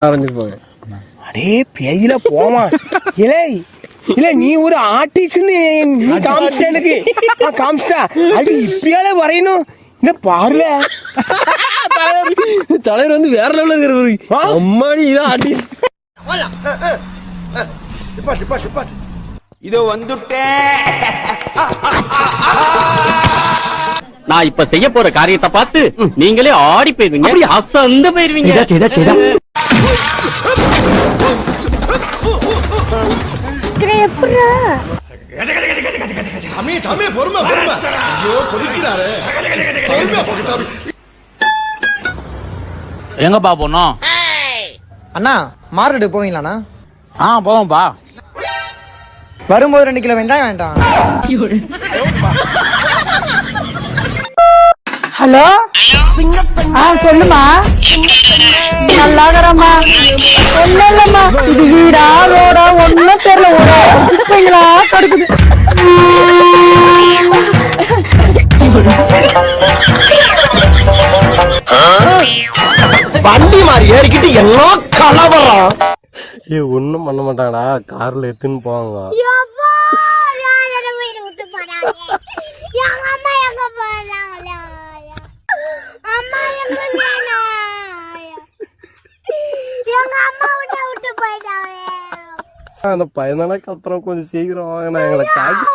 அரைஞ்சிருப்பாங்க. அடே பேயில போமா இலே இல்ல நீ ஒரு ஆர்டிஸ்ட்னு காமிச்சிட்ட எனக்கு காமிச்சிட்டா அது இப்பயாலே வரையணும் இந்த பாருல தலைவர் வந்து வேற லெவல்ல இருக்கிற அம்மாடி இதான் ஆர்டிஸ்ட். இதோ வந்துட்டேன். நான் இப்ப செய்ய போற காரியத்தை பார்த்து நீங்களே ஆடி போயிருவீங்க, அசந்து போயிருவீங்க. எங்கப்பா போனோம்? அண்ணா மார்க்கெட்டுக்கு போவீங்களாண்ணா? போவோம்பா. வரும்போது 2 கிலோ வெங்காயம் வேண்டாம். ஹலோ சொல்லுமா. நல்லா இருக்கிறம்மா. இல்லம்மா இது வீடா ரோடா ஒன்னும் தெரியல. ஓடுங்களா கடுக்குது. வண்டி மாதிரி ஏறிக்கிட்டு எல்லாம் கலவரம். ஒண்ணும் பண்ண மாட்டாங்கடா, கார்ல எடுத்துன்னு போவாங்க. அந்த பையனால கத்துறோம், கொஞ்சம் சீக்கிரம் வாங்க, எங்களை காட்டி